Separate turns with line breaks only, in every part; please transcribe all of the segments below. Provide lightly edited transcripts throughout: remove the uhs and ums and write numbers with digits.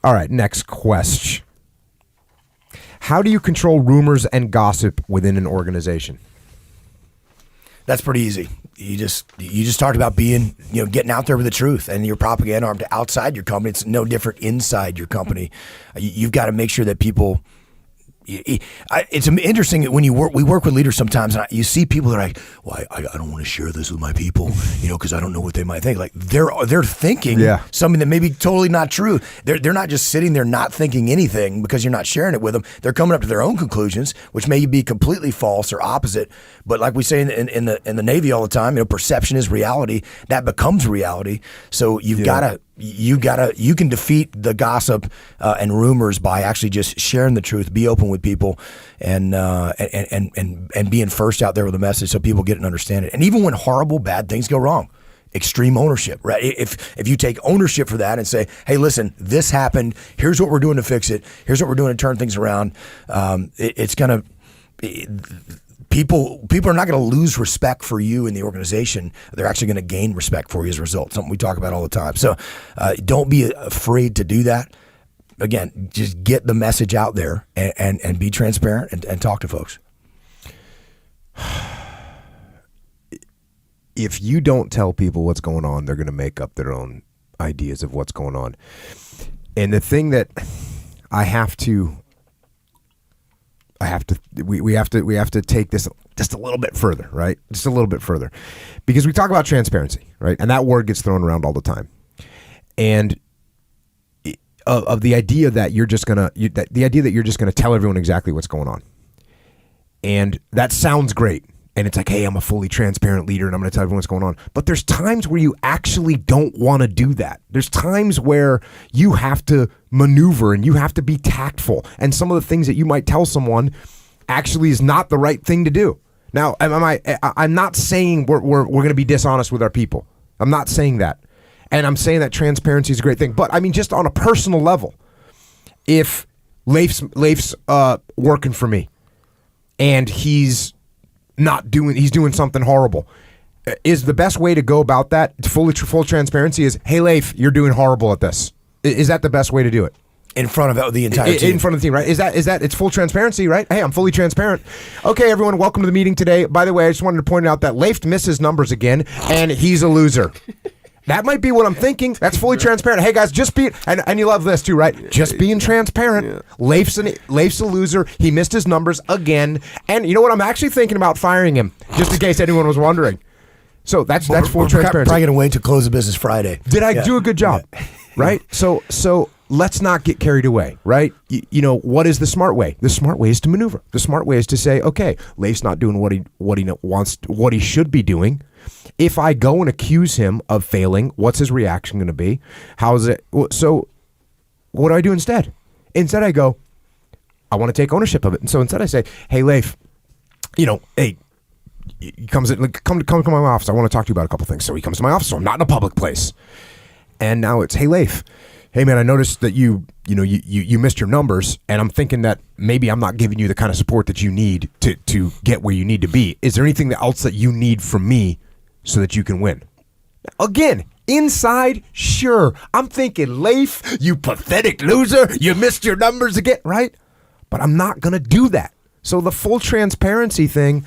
All right, next question. How do you control rumors and gossip within an organization?
That's pretty easy. You just talked about being, getting out there with the truth, and your propaganda arm to outside your company. It's no different inside your company. You've got to make sure that people. It's interesting when we work with leaders sometimes, and you see people that are like, "Well, I don't want to share this with my people, because I don't know what they might think." Like they're thinking something that may be totally not true. They're not just sitting there not thinking anything because you're not sharing it with them. They're coming up to their own conclusions, which may be completely false or opposite. But like we say in the Navy all the time, perception is reality. That becomes reality. So you can defeat the gossip and rumors by actually just sharing the truth, be open with people, and being first out there with a message so people get and understand it. And even when horrible, bad things go wrong, extreme ownership, right? If you take ownership for that and say, hey, listen, this happened. Here's what we're doing to fix it. Here's what we're doing to turn things around. It's going to... People are not going to lose respect for you in the organization. They're actually going to gain respect for you as a result, something we talk about all the time. So don't be afraid to do that. Again, just get the message out there and be transparent and talk to folks.
If you don't tell people what's going on, they're going to make up their own ideas of what's going on. And the thing that we have to take this just a little bit further, right? Just a little bit further, because we talk about transparency, right? And that word gets thrown around all the time. And of the idea that you're just gonna tell everyone exactly what's going on, and that sounds great. And it's like, hey, I'm a fully transparent leader and I'm going to tell everyone what's going on. But there's times where you actually don't want to do that. There's times where you have to maneuver and you have to be tactful. And some of the things that you might tell someone actually is not the right thing to do. Now, I'm not saying we're going to be dishonest with our people. I'm not saying that. And I'm saying that transparency is a great thing. But I mean, just on a personal level, if Leif's working for me and he's doing something horrible, is the best way to go about that, full transparency, is, hey, Leif, you're doing horrible at this. Is that the best way to do it?
In front of the entire team.
In front of the team, right? Is that it's full transparency, right? Hey, I'm fully transparent. Okay, everyone, welcome to the meeting today. By the way, I just wanted to point out that Leif missed his numbers again, and he's a loser. That might be what I'm thinking. That's fully transparent. Hey, guys, just be... And you love this, too, right? Just being transparent. Yeah. Leif's a loser. He missed his numbers again. And you know what? I'm actually thinking about firing him, just in case anyone was wondering. So that's full transparency.
Probably going to wait to close the business Friday.
Did I do a good job? Yeah. Right? So let's not get carried away, right? What is the smart way? The smart way is to maneuver. The smart way is to say, okay, Leif's not doing what he wants, what he should be doing. If I go and accuse him of failing, what's his reaction going to be? How is it? So what do I do instead? Instead, I go, I want to take ownership of it. And so instead I say, hey, Leif, hey, he comes in, come to my office. I want to talk to you about a couple things. So he comes to my office, so I'm not in a public place. And now it's, hey, Leif, hey, man, I noticed that you missed your numbers, and I'm thinking that maybe I'm not giving you the kind of support that you need to get where you need to be. Is there anything else that you need from me so that you can win? Again, inside, sure. I'm thinking, Leif, you pathetic loser, you missed your numbers again, right? But I'm not going to do that. So the full transparency thing,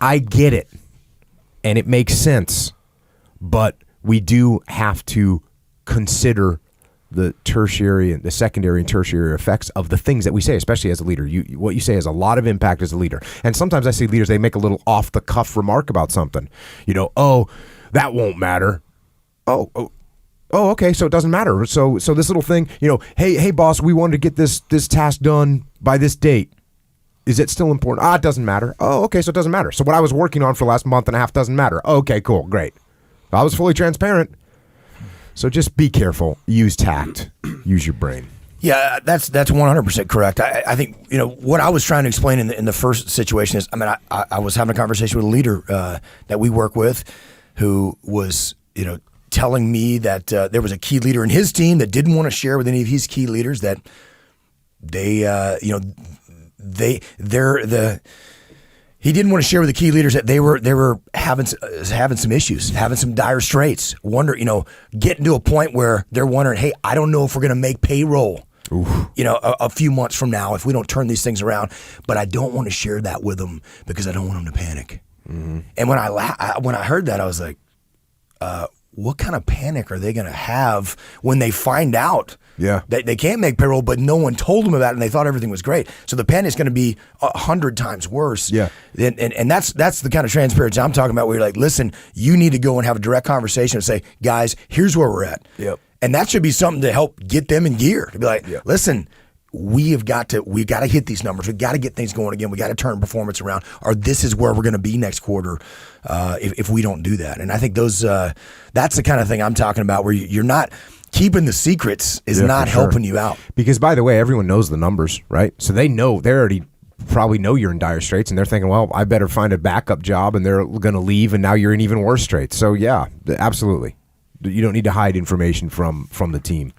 I get it, and it makes sense. But we do have to consider the tertiary and the secondary and tertiary effects of the things that we say, especially as a leader. What you say has a lot of impact as a leader. And sometimes I see leaders, they make a little off the cuff remark about something. Oh, that won't matter. Oh, okay. So it doesn't matter. So this little thing, hey boss, we wanted to get this task done by this date. Is it still important? It doesn't matter. Oh, okay. So it doesn't matter. So what I was working on for the last month and a half doesn't matter. Okay, cool. Great. I was fully transparent. So just be careful. Use tact. Use your brain.
Yeah, that's 100% correct. I think what I was trying to explain in the first situation is, I was having a conversation with a leader that we work with, who was telling me that there was a key leader in his team that didn't want to share with any of his key leaders that he didn't want to share with the key leaders that they were having some issues, having some dire straits. Getting to a point where they're wondering, hey, I don't know if we're going to make payroll a few months from now if we don't turn these things around. But I don't want to share that with them because I don't want them to panic. Mm-hmm. And when I heard that, I was like, what kind of panic are they going to have when they find out that they can't make payroll, but no one told them about it and they thought everything was great? So the panic is going to be 100 times worse.
Yeah.
And that's the kind of transparency I'm talking about, where you're like, listen, you need to go and have a direct conversation and say, guys, here's where we're at.
Yep.
And that should be something to help get them in gear. To be like, listen, we've got to hit these numbers. We've got to get things going again. We got to turn performance around, or this is where we're going to be next quarter if we don't do that. And I think that's the kind of thing I'm talking about, where you're not keeping the secrets is not helping you out.
Because, by the way, everyone knows the numbers, right? So they already probably know you're in dire straits, and they're thinking, well, I better find a backup job, and they're going to leave, and now you're in even worse straits. So, yeah, absolutely. You don't need to hide information from the team.